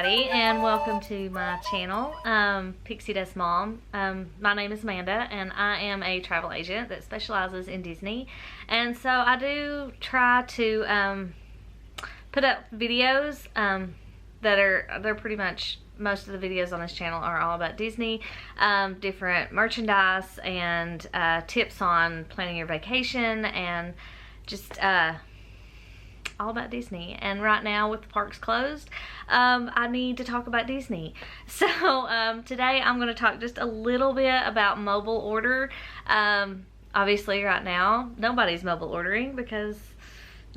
everybody, and welcome to my channel, Pixie Does Mom. My name is Amanda, and I am a travel agent that specializes in Disney. And so I do try to put up videos they're pretty much, most of the videos on this channel are all about Disney, different merchandise and tips on planning your vacation, and just all about Disney. And right now, with the parks closed, I need to talk about Disney. So today I'm going to talk just a little bit about mobile order. Obviously right now nobody's mobile ordering because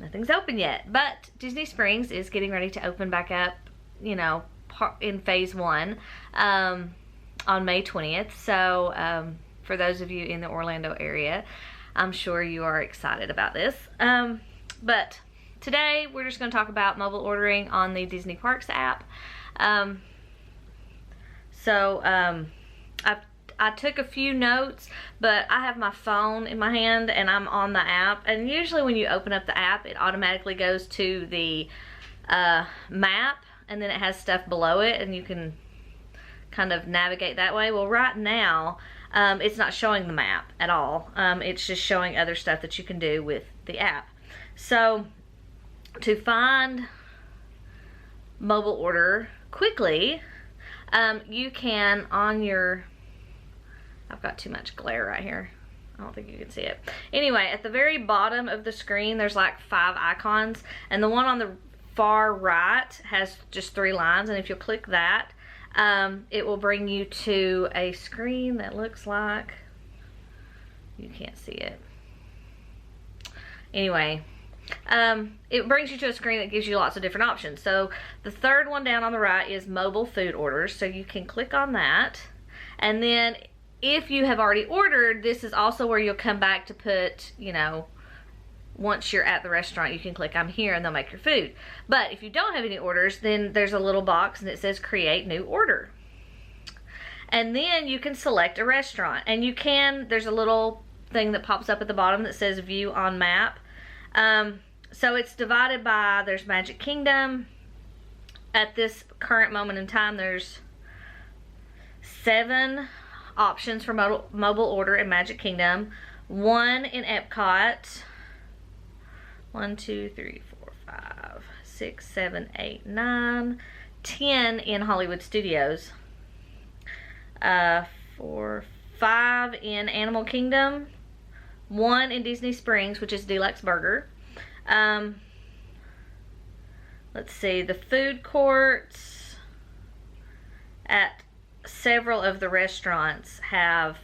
nothing's open yet, but Disney Springs is getting ready to open back up, you know, in phase 1 on May 20th. So for those of you in the Orlando area, I'm sure you are excited about this. But today we're just going to talk about mobile ordering on the Disney Parks app. I took a few notes, but I have my phone in my hand and I'm on the app, and usually when you open up the app it automatically goes to the map, and then it has stuff below it and you can kind of navigate that way. Well, right now it's not showing the map at all. It's just showing other stuff that you can do with the app. So to find mobile order quickly, you can on your, I've got too much glare right here, I don't think you can see it. Anyway, at the very bottom of the screen there's like 5 icons, and the one on the far right has just 3 lines, and if you'll click that, it will bring you to a screen that looks like, you can't see it. Anyway, it brings you to a screen that gives you lots of different options. So the third one down on the right is mobile food orders, so you can click on that, and then if you have already ordered, this is also where you'll come back to put, you know, once you're at the restaurant you can click I'm here and they'll make your food. But if you don't have any orders, then there's a little box and it says create new order, and then you can select a restaurant, and you can, there's a little thing that pops up at the bottom that says view on map. So it's divided by, there's Magic Kingdom. At this current moment in time there's 7 options for mobile order in Magic Kingdom, 1 in Epcot, 1, 2, 3, 4, 5, 6, 7, 8, 9, 10 in Hollywood Studios, 4, 5 in Animal Kingdom, 1 in Disney Springs, which is Deluxe Burger. Let's see, the food courts at several of the restaurants have,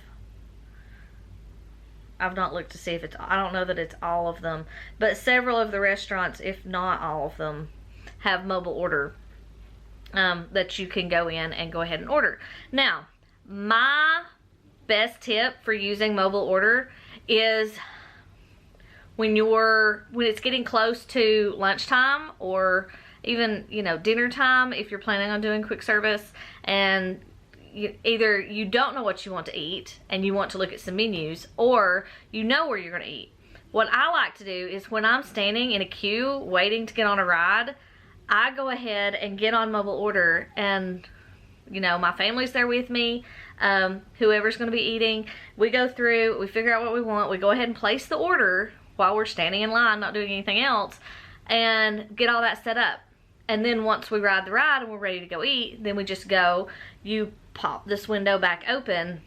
I've not looked to see if it's, I don't know that it's all of them, but several of the restaurants, if not all of them, have mobile order that you can go in and go ahead and order. Now, my best tip for using mobile order is when it's getting close to lunchtime, or even, you know, dinner time, if you're planning on doing quick service and either you don't know what you want to eat and you want to look at some menus, or you know where you're going to eat. What I like to do is when I'm standing in a queue waiting to get on a ride, I go ahead and get on mobile order, and you know, my family's there with me, whoever's going to be eating, we go through, we figure out what we want, we go ahead and place the order while we're standing in line not doing anything else, and get all that set up. And then once we ride the ride and we're ready to go eat, then we just go, you pop this window back open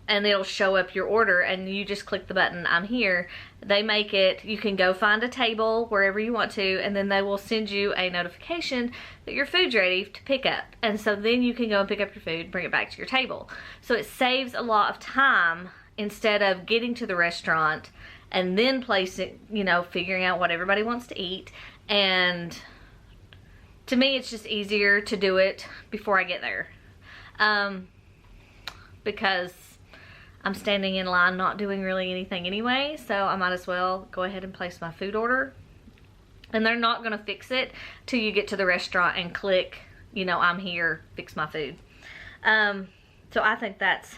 and it'll show up your order, and you just click the button I'm here. They make it, you can go find a table wherever you want to, and then they will send you a notification that your food's ready to pick up, and so then you can go and pick up your food, bring it back to your table. So it saves a lot of time instead of getting to the restaurant and then placing, you know, figuring out what everybody wants to eat. And to me it's just easier to do it before I get there, because I'm standing in line not doing really anything anyway, so I might as well go ahead and place my food order. And they're not going to fix it till you get to the restaurant and click, you know, I'm here, fix my food. So I think that's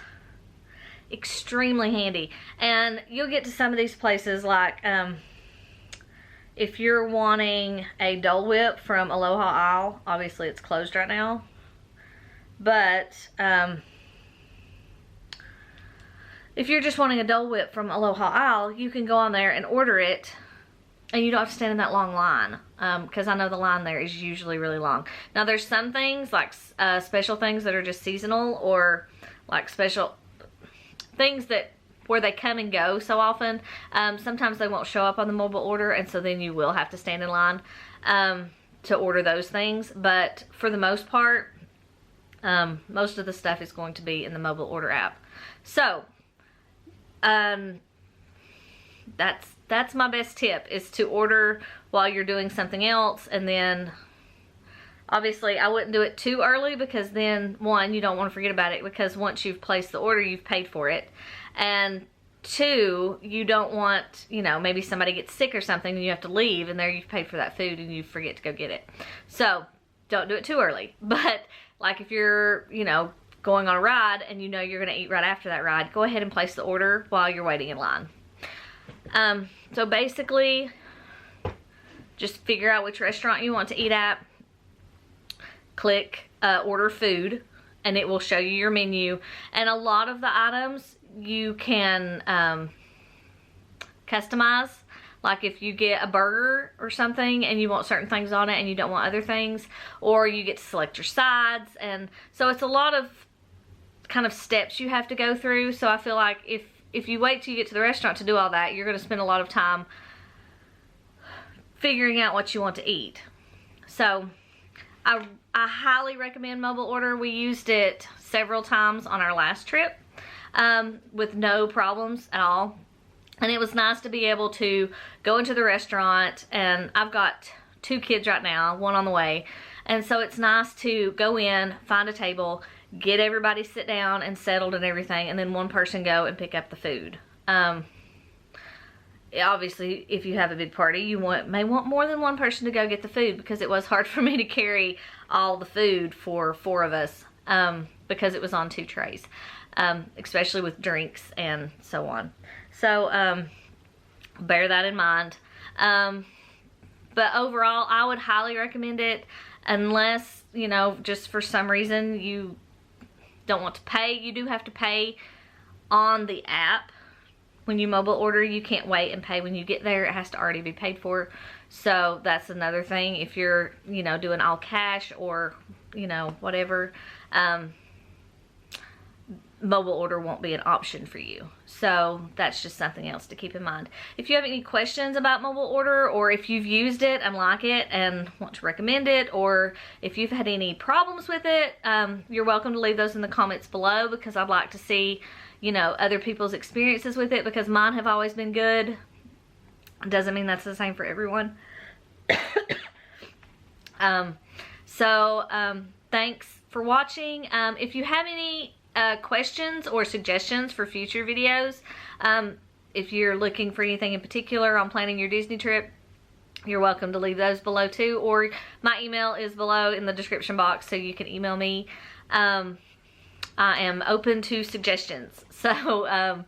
extremely handy. And you'll get to some of these places like if you're wanting a Dole Whip from Aloha Isle, obviously it's closed right now, but if you're just wanting a Dole Whip from Aloha Isle, you can go on there and order it, and you don't have to stand in that long line, because I know the line there is usually really long. Now there's some things, like special things that are just seasonal, or like special things that where they come and go so often. Sometimes they won't show up on the mobile order, and so then you will have to stand in line to order those things. But for the most part, most of the stuff is going to be in the mobile order app. So that's my best tip, is to order while you're doing something else. And then obviously I wouldn't do it too early, because then one, you don't want to forget about it, because once you've placed the order, you've paid for it. And two, you don't want, you know, maybe somebody gets sick or something and you have to leave, and there you've paid for that food and you forget to go get it. So don't do it too early. But like if you're, you know, going on a ride and you know you're going to eat right after that ride, go ahead and place the order while you're waiting in line. So basically, just figure out which restaurant you want to eat at, click order food, and it will show you your menu. And a lot of the items you can customize. Like if you get a burger or something and you want certain things on it and you don't want other things, or you get to select your sides. And so it's a lot of kind of steps you have to go through. So I feel like if you wait till you get to the restaurant to do all that, you're going to spend a lot of time figuring out what you want to eat. So I highly recommend mobile order. We used it several times on our last trip with no problems at all. And it was nice to be able to go into the restaurant, and I've got 2 kids right now, 1 on the way. And so it's nice to go in, find a table, get everybody sit down and settled and everything, and then one person go and pick up the food. Obviously, if you have a big party, you may want more than one person to go get the food, because it was hard for me to carry all the food for 4 of us, because it was on 2 trays, especially with drinks and so on. So bear that in mind. But overall, I would highly recommend it, unless, you know, just for some reason you don't want to pay. You do have to pay on the app. When you mobile order, you can't wait and pay when you get there. It has to already be paid for. So that's another thing. If you're, you know, doing all cash or, you know, whatever, mobile order won't be an option for you. So that's just something else to keep in mind. If you have any questions about mobile order, or if you've used it and like it and want to recommend it, or if you've had any problems with it, you're welcome to leave those in the comments below, because I'd like to see, you know, other people's experiences with it, because mine have always been good. Doesn't mean that's the same for everyone. Thanks for watching. If you have any questions or suggestions for future videos, if you're looking for anything in particular on planning your Disney trip, you're welcome to leave those below too, or my email is below in the description box, so you can email me. I am open to suggestions. So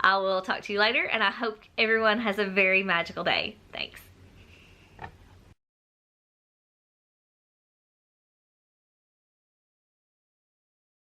I will talk to you later, and I hope everyone has a very magical day. Thanks.